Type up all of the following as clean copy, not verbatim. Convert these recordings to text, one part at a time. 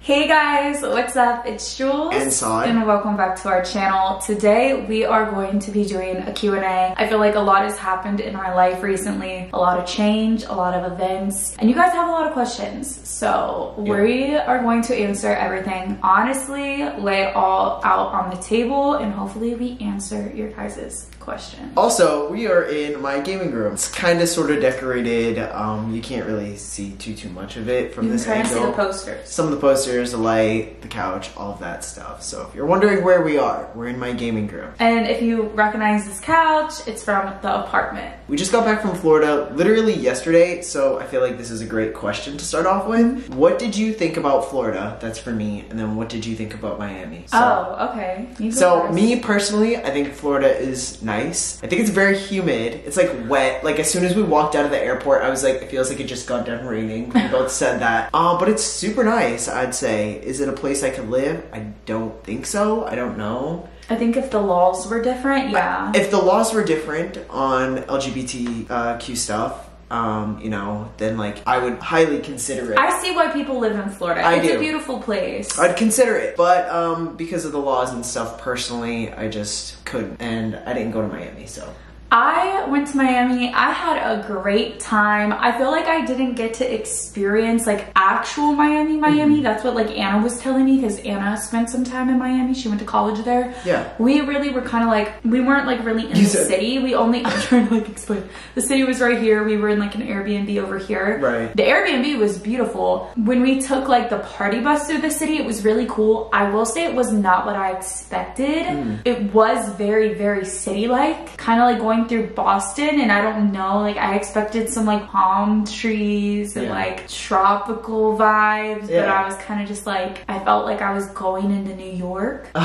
Hey guys, what's up? It's Jules and Saud, and welcome back to our channel. Today we are going to be doing a Q&A. I feel like a lot has happened in my life recently, a lot of change, a lot of events, and you guys have a lot of questions. So we are going to answer everything honestly, lay it all out on the table, and hopefully we answer your guys' questions. Also, we are in my gaming room. It's kind of sort of decorated. You can't really see too much of it from this angle. You can kind of see the posters. Some of the posters, the light, the couch, all of that stuff. So if you're wondering where we are, we're in my gaming room. And if you recognize this couch, it's from the apartment. We just got back from Florida literally yesterday, so I feel like this is a great question to start off with. What did you think about Florida? That's for me. And then what did you think about Miami? So, okay. So me personally, I think Florida is nice. I think it's very humid. It's like wet. Like as soon as we walked out of the airport, I was like, it feels like it just got done raining. We both said that. But it's super nice, I'd say. Is it a place I could live? I don't think so. I don't know. I think if the laws were different, yeah. If the laws were different on LGBTQ stuff, you know, then like I would highly consider it. I see why people live in Florida. It's a beautiful place. I'd consider it, but because of the laws and stuff, personally, I just couldn't, and I didn't go to Miami, so. I went to Miami. I had a great time. I feel like I didn't get to experience like actual Miami. That's what like Anna was telling me, because Anna spent some time in Miami. She went to college there. Yeah. We really were kind of like, we weren't like really in the city. We only, I'm trying to like explain. The city was right here. We were in like an Airbnb over here. Right. The Airbnb was beautiful. When we took like the party bus through the city, it was really cool. I will say it was not what I expected. It was very, very city-like. Kind of like going through Boston, and I don't know, like I expected some like palm trees and like tropical vibes, but I was kind of just like, I felt like I was going into New York in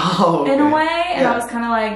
a way, and I was kind of like,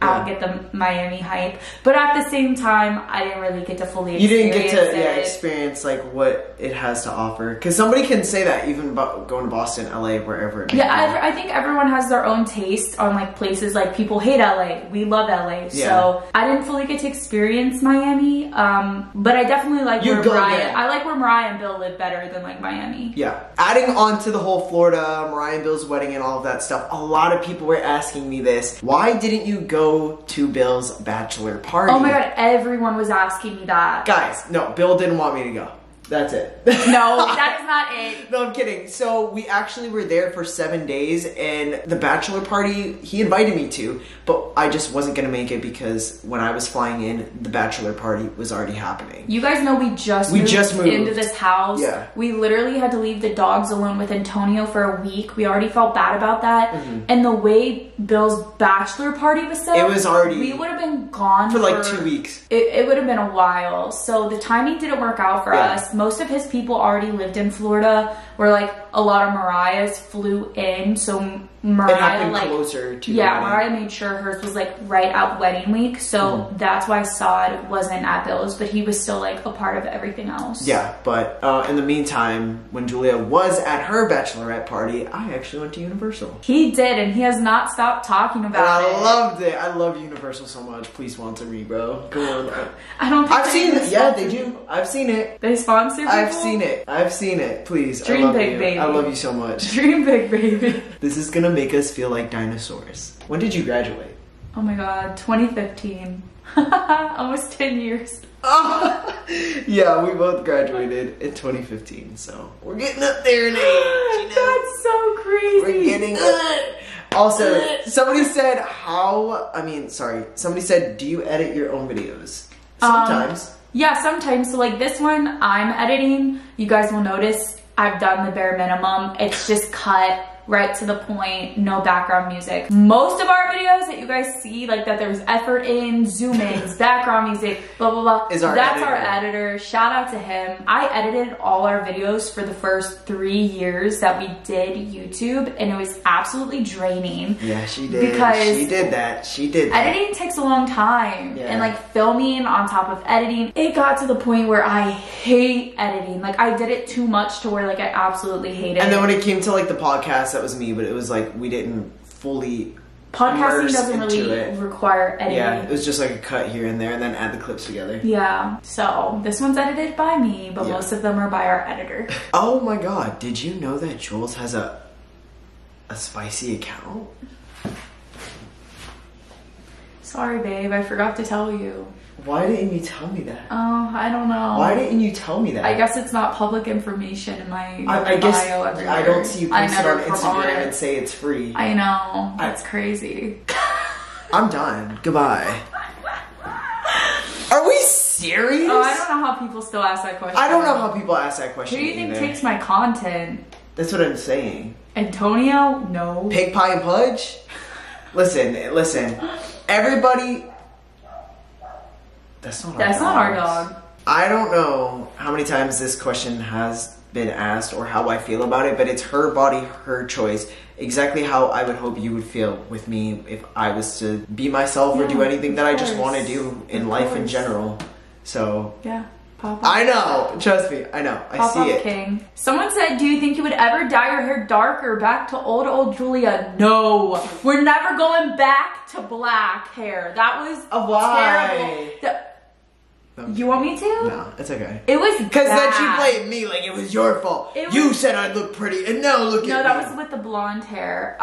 I don't get the Miami hype, but at the same time, I didn't really get to fully experience You didn't get to experience like what it has to offer, because somebody can say that even about going to Boston, LA, wherever it may be. I think everyone has their own taste on like places. Like people hate LA, we love LA, so I didn't fully get to experience Miami, but I definitely like where Mariah and Bill live better than like Miami. Yeah. Adding on to the whole Florida, Mariah and Bill's wedding and all of that stuff, a lot of people were asking me this. Why didn't you go to Bill's bachelor party? Oh my god, everyone was asking me that. Guys, no, Bill didn't want me to go. That's it. No, that is not it. No, I'm kidding. So we actually were there for 7 days, and the bachelor party, he invited me to, but I just wasn't going to make it because when I was flying in, the bachelor party was already happening. You guys know we just moved into this house. Yeah. We literally had to leave the dogs alone with Antonio for a week. We already felt bad about that. And the way Bill's bachelor party was set up, it was already, we would have been gone for like 2 weeks. It would have been a while. So the timing didn't work out for us. Most of his people already lived in Florida, where like a lot of Mariah's flew in, so Mariah, it happened closer to Mariah made sure hers was like right out wedding week, so that's why Saud wasn't at Bill's, but he was still like a part of everything else. Yeah, but in the meantime, when Julia was at her bachelorette party, I actually went to Universal. He did, and he has not stopped talking about it. I loved it. I love Universal so much. Please sponsor me, bro. Come on. I don't think I've seen it. Yeah, they do. I've seen it. They sponsor people? I've seen it. I've seen it. Please. Dream big, baby. I love you so much. Dream big, baby. This is gonna make us feel like dinosaurs. When did you graduate? Oh my god, 2015. Almost 10 years. Yeah, we both graduated in 2015, so we're getting up there in age, you know? That's so crazy. We're getting up. Also, somebody said somebody said, do you edit your own videos? Sometimes. Yeah, sometimes. So like this one, I'm editing. You guys will notice I've done the bare minimum. It's just cut right to the point, no background music. Most of our videos that you guys see, like that there's effort in, zoom ins, background music, blah, blah, blah. That's our editor. Shout out to him. I edited all our videos for the first 3 years that we did YouTube, and it was absolutely draining. Yeah, she did. Because she did that. Editing takes a long time. Yeah. And like filming on top of editing, it got to the point where I hate editing. Like I did it too much to where like I absolutely hate it. And then when it came to like the podcast, that was me, but it was like we didn't fully Podcasting doesn't into really it. require editing. Yeah, it was just like a cut here and there and then add the clips together. Yeah, so this one's edited by me, but most of them are by our editor. Oh my god, did you know that Jules has a spicy account? Sorry, babe, I forgot to tell you. Why didn't you tell me that? Oh, I don't know. Why didn't you tell me that? I guess it's not public information in my I guess bio everywhere. I don't see you post it on promote Instagram and say it's free. I know. That's crazy. I'm done. Goodbye. Are we serious? Oh, I don't know how people still ask that question. I don't know how people ask that question. Who do you think either. takes my content? That's what I'm saying. Antonio? No. Pig pie and Pudge? Listen. Everybody. That's not our dog. I don't know how many times this question has been asked or how I feel about it, but it's her body, her choice. Exactly how I would hope you would feel with me if I was to be myself or do anything that I just want to do in life in general. So yeah, pop up. I know. Trust me. I know. I see it. King. Someone said, "Do you think you would ever dye your hair darker back to old Julia?" No, we're never going back to black hair. That was why? terrible. You want me to? No, it's okay. It was because then she blamed me like it was your fault. You said I look pretty, and now look at me. No, that was with the blonde hair.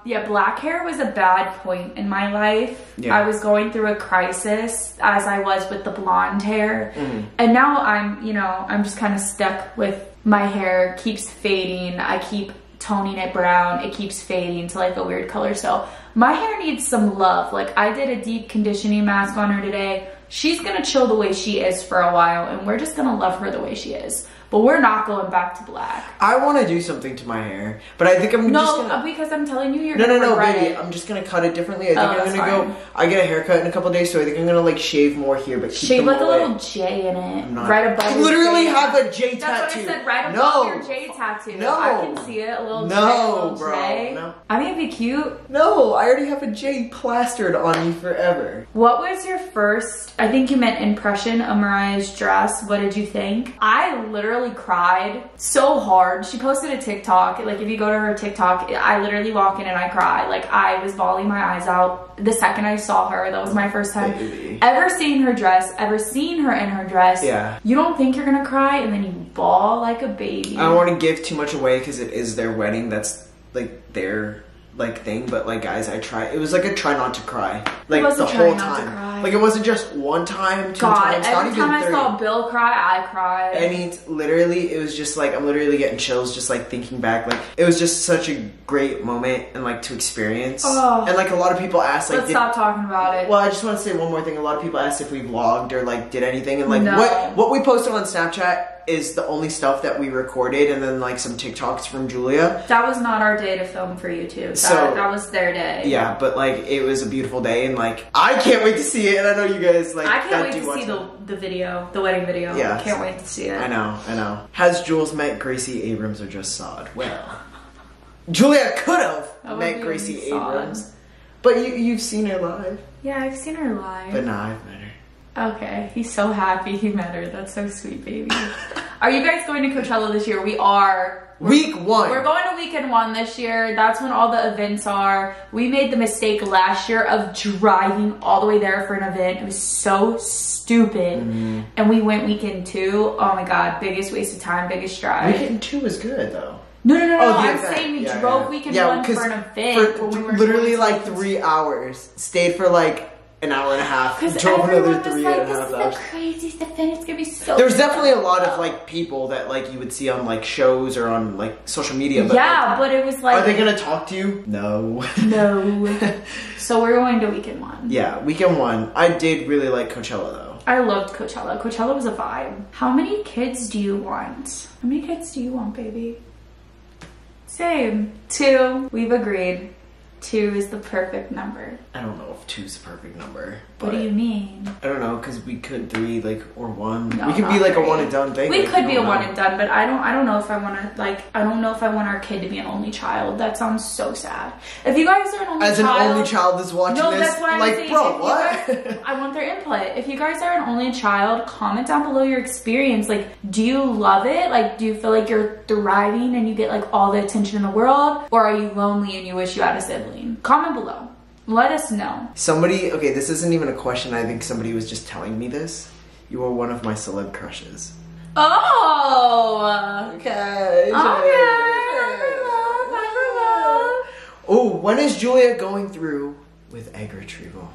Yeah, black hair was a bad point in my life. Yeah. I was going through a crisis as I was with the blonde hair, and now I'm just kind of stuck with my hair. Keeps fading. I keep toning it brown. It keeps fading to like a weird color. So my hair needs some love. Like I did a deep conditioning mask on her today. She's gonna chill the way she is for a while, and we're just gonna love her the way she is. But we're not going back to black. I want to do something to my hair, but I think I'm just gonna... No, because I'm telling you, you're no, regret baby. it. I'm just gonna cut it differently. I think I'm gonna go... I get a haircut in a couple days, so I think I'm gonna like shave more here, but keep shave like away. A little J in it, I'm not, right above. I literally have a J tattoo. That's what I said, right above your J tattoo. No, I can see it. A little J, a little J. No. I think it'd be cute. No, I already have a J plastered on me forever. What was your first? I think you meant impression of Mariah's dress. What did you think? I literally cried so hard. She posted a TikTok. Like if you go to her TikTok, I literally walk in and I cry. Like I was bawling my eyes out the second I saw her. That was my first time ever seeing her dress, ever seeing her in her dress. Yeah. You don't think you're gonna cry and then you bawl like a baby. I don't want to give too much away because it is their wedding. That's like their like thing, but like guys, it was like a try not to cry like the whole time. Like it wasn't just one time, two times, not even 3. Every time I saw Bill cry, I cried. I mean, literally, it was just like I'm literally getting chills just like thinking back. Like it was just such a great moment and like to experience. And like a lot of people asked, like, let's stop talking about it. Well, I just want to say one more thing. A lot of people asked if we vlogged or like did anything, and like what we posted on Snapchat is the only stuff that we recorded, and then like some TikToks from Julia. That was not our day to film for YouTube. That was their day. Yeah, but like it was a beautiful day, and like I can't wait to see it, and I know you guys like. I can't wait to see the video, the wedding video. Yeah, I can't wait to see it. I know. Has Jules met Gracie Abrams or just Saud? Well, Julia could have met Gracie Abrams, but you've seen her live. Yeah, I've seen her live. But now I've met her. Okay, he's so happy he met her. That's so sweet, baby. Are you guys going to Coachella this year? We are. Week 1. We're going to weekend 1 this year. That's when all the events are. We made the mistake last year of driving all the way there for an event. It was so stupid. And we went weekend 2. Oh my god, biggest waste of time, biggest drive. Weekend 2 was good though. No. I'm saying we drove weekend 1 for an event. For literally like 3 hours. Stayed for like an hour and a half. Drove another 3.5 hours. This is the craziest event. It's gonna be so. There's definitely a lot of like people that like you would see on like shows or on like social media. But, yeah, but it was like. Are they gonna talk to you? No. No. So we're going to weekend 1. Yeah, weekend 1. I did really like Coachella though. I loved Coachella. Coachella was a vibe. How many kids do you want? How many kids do you want, baby? Same. 2. We've agreed. 2 is the perfect number. I don't know if 2 is the perfect number. What do you mean? I don't know, because we could 3, like, or 1. No, we could be like 3. A one and done thing. We could be a one and done, but I don't know if I want to, like, I don't know if I want our kid to be an only child. That sounds so sad. If you guys are an only child. As an only child is watching this. No, that's what I'm like, saying. Bro, what? Guys, I want their input. If you guys are an only child, comment down below your experience. Like, do you love it? Like, do you feel like you're thriving and you get, like, all the attention in the world? Or are you lonely and you wish you had a sibling? Comment below. let us know. Somebody, okay, this isn't even a question. I think somebody was just telling me this. You were one of my celeb crushes. Oh! Okay. Oh, when is Julia going through with egg retrieval?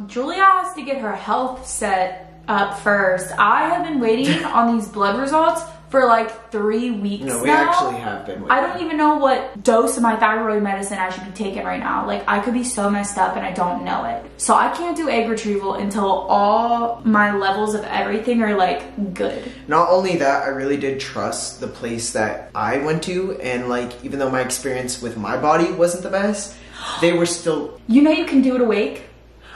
Julia has to get her health set up first. I have been waiting on these blood results for like 3 weeks now. No, we actually have been waiting. I don't even know what dose of my thyroid medicine I should be taking right now. Like, I could be so messed up and I don't know it. So I can't do egg retrieval until all my levels of everything are like good. Not only that, I really did trust the place that I went to, and like, even though my experience with my body wasn't the best, they were still... You know you can do it awake?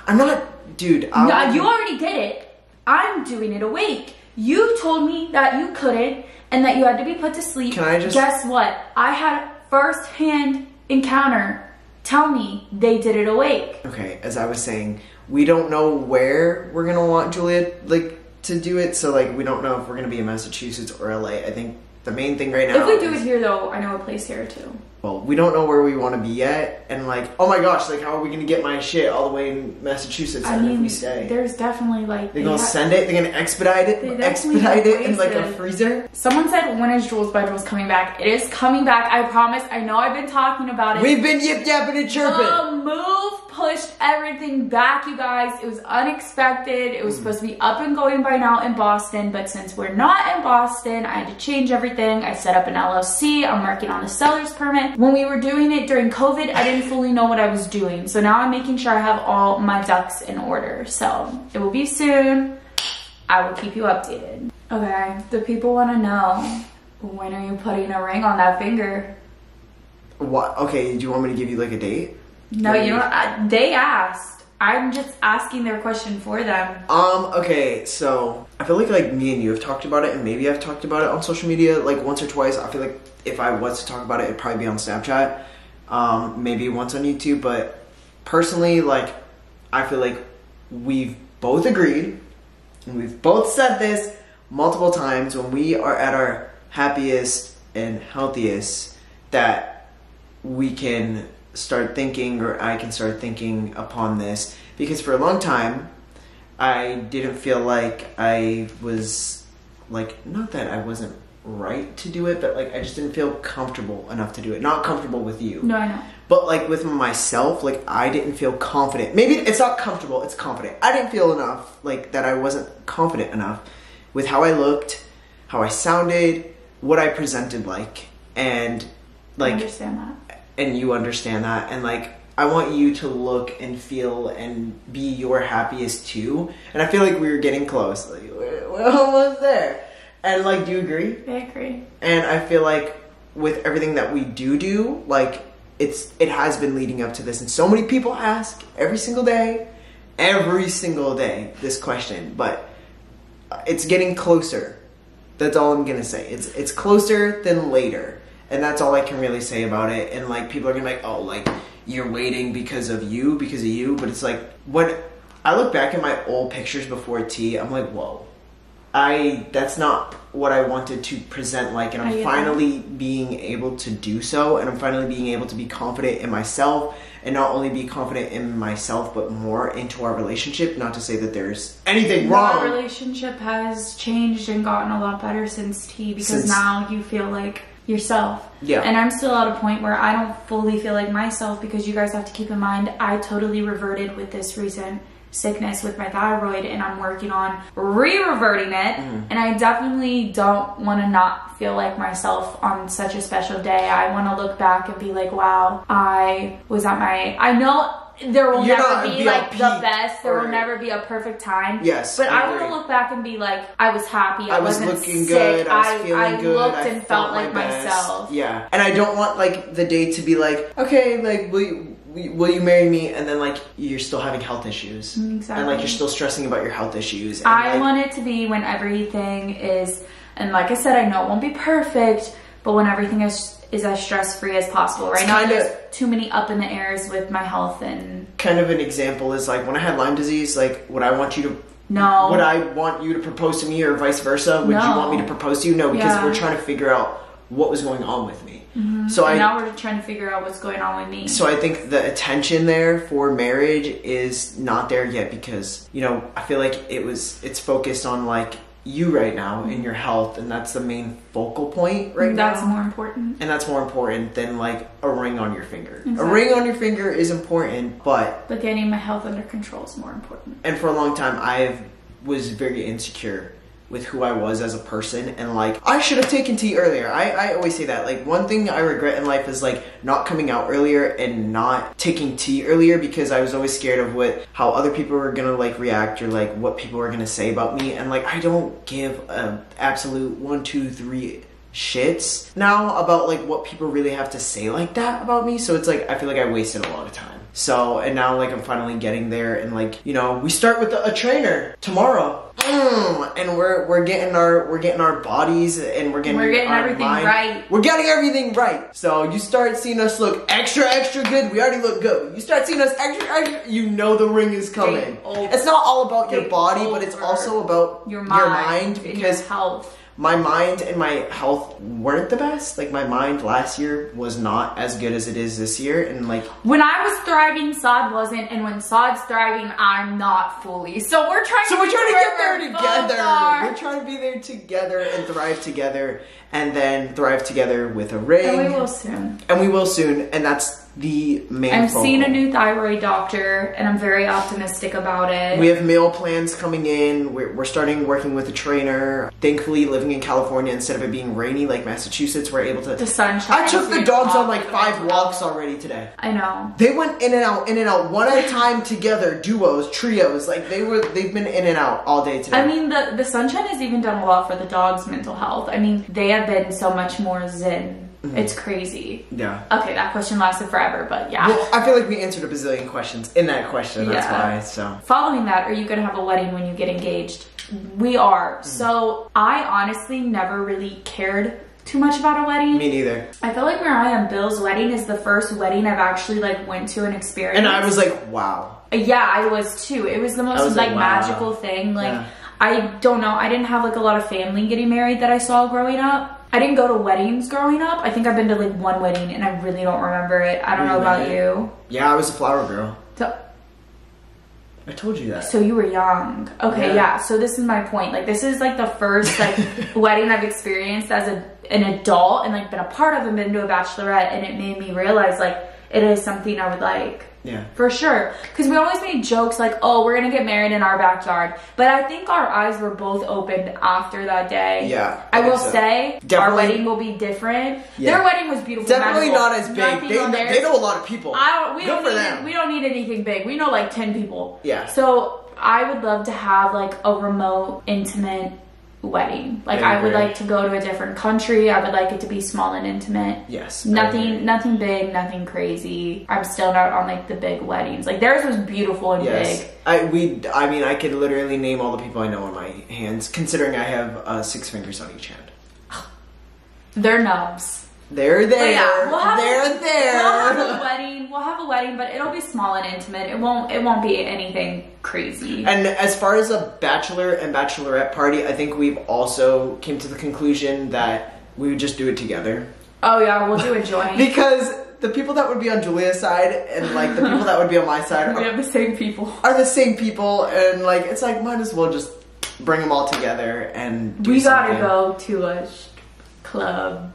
I'm not... Dude, No, you already did it. I'm doing it awake. You told me that you couldn't and that you had to be put to sleep. Can I just... Guess what? I had first-hand encounter. Tell me they did it awake. Okay, as I was saying, we don't know where we're gonna want Julia, like, to do it. So, like, we don't know if we're gonna be in Massachusetts or LA. I think the main thing right now If we do it here, though, I know a place here, too. Well, we don't know where we want to be yet, and like, oh my gosh, like, how are we gonna get my shit all the way in Massachusetts? I and mean, if we stay, there's definitely like they're gonna send it. They're gonna expedite it in like a freezer. Someone said, when is Jules' bedrooms coming back? It is coming back. I promise. I know I've been talking about it. We've been yip yapping and chirping. The move pushed everything back, you guys. It was unexpected. It was supposed to be up and going by now in Boston, but since we're not in Boston, I had to change everything. I set up an LLC. I'm working on a seller's permit. When we were doing it during COVID, I didn't fully know what I was doing. So now I'm making sure I have all my ducks in order. So it will be soon. I will keep you updated. Okay, the people want to know, when are you putting a ring on that finger? What? Okay, do you want me to give you like a date? No, you don't. They asked. I'm just asking their question for them. Okay, so I feel like me and you have talked about it, and maybe I've talked about it on social media like once or twice. I feel like if I was to talk about it, it'd probably be on Snapchat, maybe once on YouTube. But personally, like, I feel like we've both agreed, and we've both said this multiple times, when we are at our happiest and healthiest, that we can start thinking, or I can start thinking upon this, because for a long time I didn't feel like I was, like, not that I wasn't right to do it, but like I just didn't feel comfortable enough to do it. Not comfortable with you. No, I know. But like with myself, like I didn't feel confident. Maybe it's not comfortable, it's confident. I didn't feel enough, like that I wasn't confident enough with how I looked, how I sounded, what I presented like, and like... I understand that. And you understand that, and like I want you to look and feel and be your happiest too. And I feel like we were getting close. Like we're almost there. And like, do you agree? I agree. And I feel like with everything that we do, like it has been leading up to this. And so many people ask every single day this question. But it's getting closer. That's all I'm gonna say. It's closer than later. And that's all I can really say about it. And like, people are gonna be like, oh, like, you're waiting because of you. But it's like, when I look back at my old pictures before T, I'm like, whoa. That's not what I wanted to present like. And I'm finally being able to do so. And I'm finally being able to be confident in myself. And not only be confident in myself, but more into our relationship. Not to say that there's anything wrong. Our relationship has changed and gotten a lot better since T. Because now you feel like yourself. Yeah. And I'm still at a point where I don't fully feel like myself, because you guys have to keep in mind, I totally reverted with this recent sickness with my thyroid, and I'm working on re-reverting it. And I definitely don't want to not feel like myself on such a special day. I want to look back and be like, wow, I was at my... I know there will never be like the best. There will never be a perfect time. Yes. But I want to look back and be like, I was happy. I was wasn't looking sick. good. I was feeling good. I looked and felt like myself. Yeah. And I don't want like the day to be like, okay, like will you marry me? And then like you're still having health issues. Exactly. And like you're still stressing about your health issues. And, I want it to be when everything is, and like I said, I know it won't be perfect, but when everything is as stress-free as possible. Right now there's too many up in the airs with my health. And kind of an example is like when I had Lyme disease, like would I want you to propose to me, or vice versa? Would you want me to propose to you? No, because we're trying to figure out what was going on with me. So and now we're trying to figure out what's going on with me. So I think the attention there for marriage is not there yet because, you know, I feel like it's focused on like you right now in your health, and that's the main focal point right now. That's more important. And that's more important than like a ring on your finger. Exactly. A ring on your finger is important, but getting my health under control is more important. And for a long time, I was very insecure with who I was as a person, and like I should have taken tea earlier. I always say that. Like one thing I regret in life is like not coming out earlier and not taking tea earlier, because I was always scared of how other people were gonna like react, or like what people were gonna say about me. And like I don't give a absolute 1, 2, 3 shits now about like what people really have to say like that about me. So it's like I feel like I wasted a lot of time. So, and now like I'm finally getting there, and like, you know, we start with a trainer tomorrow. And we're getting our bodies, and we're getting our everything mind. right. We're getting everything right. So you start seeing us look extra good. We already look good. You start seeing us extra, you know the ring is coming. It's not all about your body, but it's also about your mind, because your health. My mind and my health weren't the best. Like my mind last year was not as good as it is this year, and like when I was thriving, Saud wasn't, and when Saud's thriving, I'm not fully. So we're trying to get there together. We're trying to be there together and thrive together, and then thrive together with a ring. And we will soon. And we will soon, and that's the main I'm focal. seeing a new thyroid doctor, and I'm very optimistic about it. We have meal plans coming in. We're starting working with a trainer. Thankfully, living in California, instead of it being rainy like Massachusetts, we're able to... The sunshine. I took the dogs on like 5 walks already today. I know. They went in and out, one at a time together, duos, trios. Like they've been in and out all day today. I mean, the sunshine has even done a lot for the dog's mental health. I mean, they have been so much more zen. It's crazy. Yeah. Okay, that question lasted forever, but yeah. Well, I feel like we answered a bazillion questions in that question. That's why. So. Following that, are you going to have a wedding when you get engaged? We are. So I honestly never really cared too much about a wedding. Me neither. I feel like where I am, Bill's wedding is the first wedding I've actually like went to and experienced. And I was like, wow. Yeah, I was too. It was the most like wow. magical thing. Like I don't know. I didn't have like a lot of family getting married that I saw growing up. I didn't go to weddings growing up. I think I've been to like one wedding and I really don't remember it. I don't know about you. Yeah, I was a flower girl. So, I told you that. So you were young. Okay, yeah. So this is my point. Like this is like the first like wedding I've experienced as an adult and like been a part of and been to a bachelorette, and it made me realize like it is something I would like. Yeah. For sure. Because we always made jokes like, oh, we're going to get married in our backyard. But I think our eyes were both opened after that day. Yeah. I will say, our wedding will be different. Yeah. Their wedding was beautiful. Definitely not as big. They know a lot of people. We don't need anything big. We know like 10 people. Yeah. So I would love to have like a remote, intimate wedding. Like I would like to go to a different country. I would like it to be small and intimate. Yes. Nothing big, nothing crazy. I'm still not on like the big weddings. Like theirs was beautiful and big. I mean I could literally name all the people I know on my hands, considering I have 6 fingers on each hand. They're nubs. They're there. Yeah, We'll have a wedding, but it'll be small and intimate. It won't be anything crazy. And as far as a bachelor and bachelorette party, I think we've also came to the conclusion that we would just do it together. Oh yeah, we'll do a joint. Because the people that would be on Julia's side and like the people that would be on my side we have the same people. Are the same people, and like it's like might as well just bring them all together and do something. Gotta go to a club.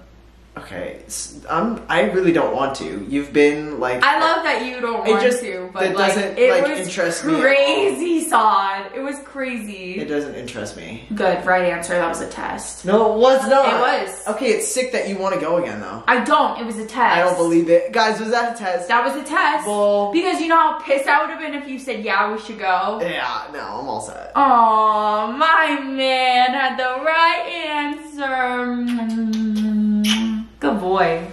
Okay, I really don't want to. You've been like... I love that you don't want to, but it doesn't interest me. Crazy, Saud. It was crazy. It doesn't interest me. Good, right answer. That was a test. No, it was not. It was. Okay, it's sick that you want to go again, though. I don't. It was a test. I don't believe it. Guys, was that a test? That was a test. Well, because you know how pissed I would have been if you said, yeah, we should go? Yeah, no, I'm all set. Aw, my man had the right answer. Good boy.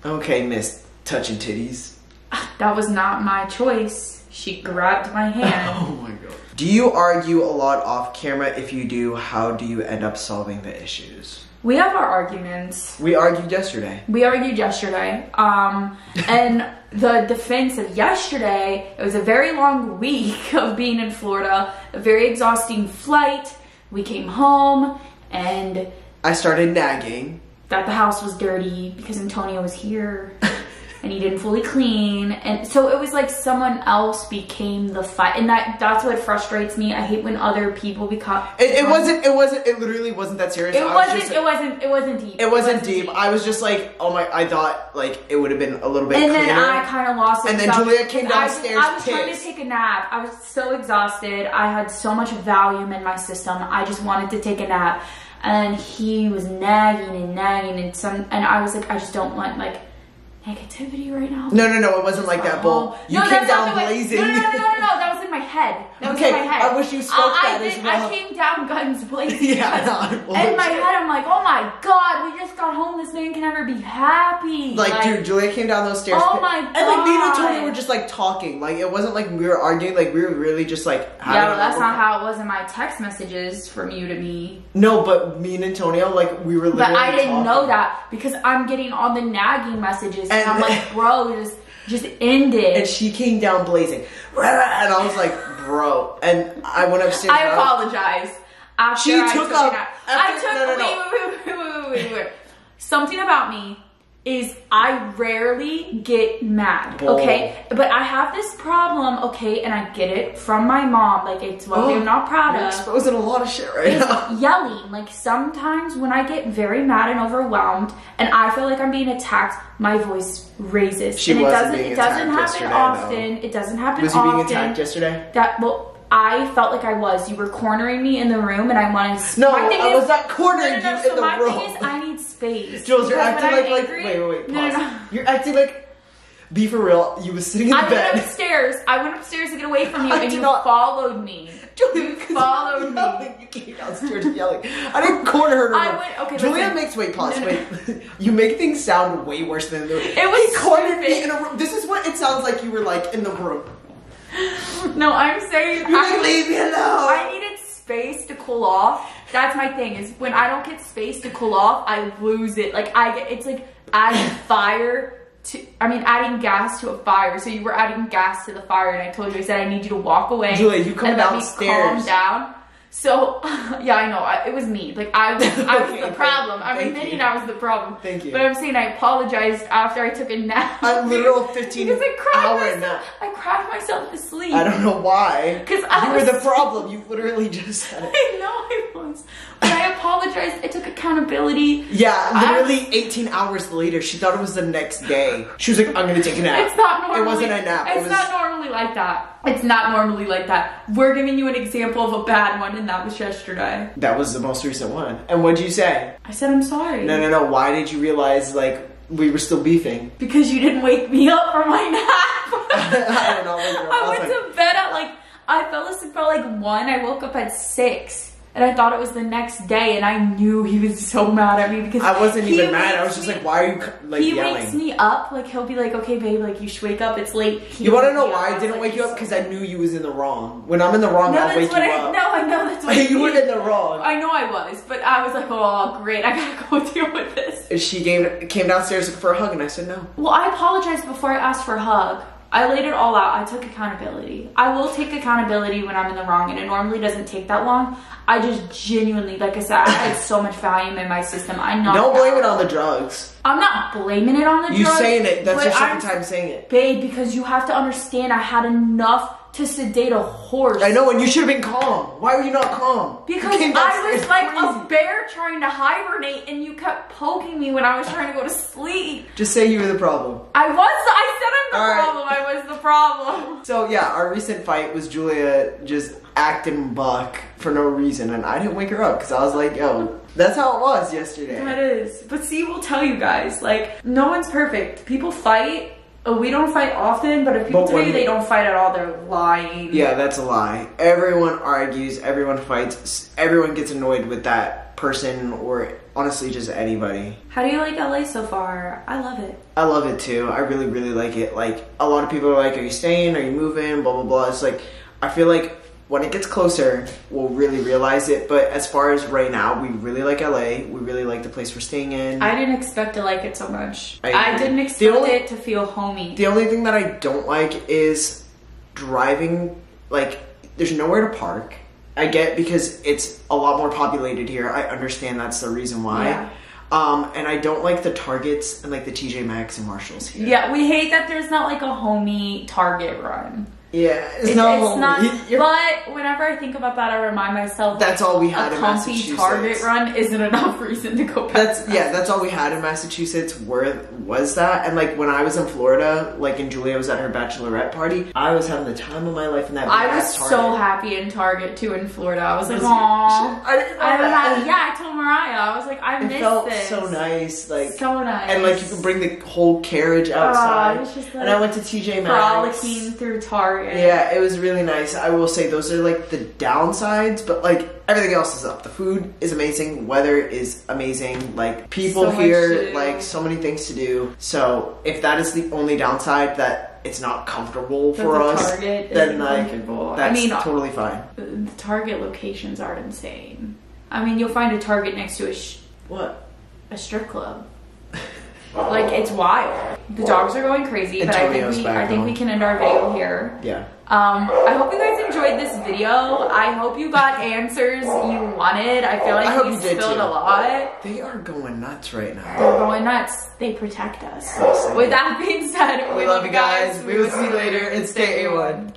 Okay, Miss Touching Titties. That was not my choice. She grabbed my hand. Oh my god. Do you argue a lot off camera? If you do, how do you end up solving the issues? We have our arguments. We argued yesterday. And the defense of yesterday, it was a very long week of being in Florida, a very exhausting flight. We came home and... I started nagging. that the house was dirty because Antonio was here. And he didn't fully clean, and so it was like someone else became the fight, and that's what frustrates me. I hate when other people become. It literally wasn't that serious. It wasn't deep. It wasn't deep. I was just like, oh my, I thought like it would have been a little bit cleaner. And then I kind of lost it. And then Julia came downstairs. I was trying to take a nap. I was so exhausted. I had so much Valium in my system. I just wanted to take a nap, and he was nagging, and I was like, I just don't want like negativity right now. No, it wasn't like that, Bull. You came down blazing. No, that was in my head. Okay, I wish you spoke that as well. I came down guns blazing. Yeah, in my head, I'm like, oh my god, we just got home. This man can never be happy. Like, dude, Julia came down those stairs. Oh my god. And like, me and Tony were just like talking. Like, it wasn't like we were arguing. Like, we were really just like having. Yeah, well, that's not how it was in my text messages from you to me. No, but me and Antonio, like, we were literally But I didn't talking. know that because I'm getting all the nagging messages. And I'm like, bro, just end it. And she came down blazing. And I was like, bro. And I went upstairs. I apologize. After wait. Something about me is I rarely get mad, okay? But I have this problem, okay? And I get it from my mom. Like, it's what I'm not proud You're of. exposing a lot of shit right now. Yelling. Like, sometimes when I get very mad and overwhelmed and I feel like I'm being attacked, my voice raises. It doesn't happen often. It doesn't happen often. Was you being attacked yesterday? I felt like I was. You were cornering me in the room, and I wanted. I was not cornering you in the room. So my thing is, I need space. Jules, you're acting like wait, pause. No. You're acting like, be for real. You was sitting in the bed. I went upstairs to get away from you, and you followed me. Julia, followed me. You came downstairs yelling. I didn't corner her. Julia makes wait. You make things sound way worse than the. It was he cornered me in a room. This is what it sounds like. You were like in the room. No, I'm saying leave me alone. I needed space to cool off. That's my thing, is when I don't get space to cool off, I lose it. Like, it's like adding adding gas to a fire. So you were adding gas to the fire, and I told you, I said, I need you to walk away. Julia, you come downstairs. Let me calm down. So, yeah, I know. It was me. Like, I was the problem. I'm admitting I was the problem. Thank you. But I'm saying I apologized after I took a nap. A literal 15-hour nap. I cried myself to sleep. I don't know why. Because you were the problem. You literally just said it. I know I was. But I apologized. I took accountability. Yeah, literally 18 hours later, she thought it was the next day. She was like, I'm going to take a nap. It's not normally. It wasn't a nap. It's not normally like that. It's not normally like that. We're giving you an example of a bad one, and that was yesterday. That was the most recent one. And what'd you say? I said, I'm sorry. No. Why did you realize, like, we were still beefing? Because you didn't wake me up from my nap. I don't know. I went to bed at I fell asleep at 1. I woke up at 6. And I thought it was the next day, and I knew he was so mad at me because I wasn't even mad. I was just like, why are you yelling? He wakes me up, he'll be like, okay, babe, you should wake up. It's late. You want to know why I didn't wake you up? Because I knew you was in the wrong. When I'm in the wrong, I'll wake you up. No, I know that's what you were in the wrong. I know I was, but I was like, oh, great, I gotta go deal with this. And she came downstairs for a hug, and I said no. Well, I apologized before I asked for a hug. I laid it all out. I took accountability. I will take accountability when I'm in the wrong, and it normally doesn't take that long. I just genuinely, like I said, I had so much Valium in my system. Don't blame it on the drugs. I'm not blaming it on the drugs. You saying it. That's your second time saying it. Babe, because you have to understand I had enough to sedate a horse. I know, and you should have been calm. Why were you not calm? Because I was like a bear trying to hibernate, and you kept poking me when I was trying to go to sleep. Just say you were the problem. I said I'm the problem. I was the problem. So yeah, our recent fight was Julia just acting buck for no reason, and I didn't wake her up because I was like, yo, that's how it was yesterday. That is. But see, we'll tell you guys, no one's perfect. People fight. We don't fight often, but if people tell you they don't fight at all, they're lying. Yeah, that's a lie. Everyone argues, everyone fights, everyone gets annoyed with that person, or honestly just anybody. How do you like LA so far? I love it. I love it too. I really, really like it. A lot of people are like, are you staying? Are you moving? Blah, blah, blah. It's I feel like when it gets closer, we'll really realize it. But as far as right now, we really like LA. We really like the place we're staying in. I didn't expect to like it so much. I didn't expect it to feel homey. The only thing that I don't like is driving. There's nowhere to park. I get because it's a lot more populated here. I understand that's the reason why. And I don't like the Targets and like the TJ Maxx and Marshalls here. Yeah, we hate that there's not like a homey Target run. Yeah, it's not. But whenever I think about that, I remind myself that's all we had in Massachusetts. A comfy Target run isn't enough reason to go back. That's all we had in Massachusetts. Was that? And like when I was in Florida, like and Julia was at her bachelorette party, I was having the time of my life in that. I was so happy in Target too in Florida. I was like, aww. I told Mariah, I was like, I miss this. It felt so nice, like so nice. And like you could bring the whole carriage outside. It was just, like, and I went to TJ Maxx. Frolicking through Target. Yeah, it was really nice. I will say those are like the downsides, but like everything else is up. The food is amazing, weather is amazing, like people here, like so many things to do. So if that is the only downside, that it's not comfortable for us, Target then like that's totally fine. The Target locations are insane. I mean, you'll find a Target next to a strip club. Like, it's wild. The dogs are going crazy, but I think we can end our video here. Yeah. I hope you guys enjoyed this video. I hope you got answers you wanted. I feel like we spilled a lot. They are going nuts right now. They're going nuts. They protect us. With that being said, we love you guys. We will see you later and stay A1.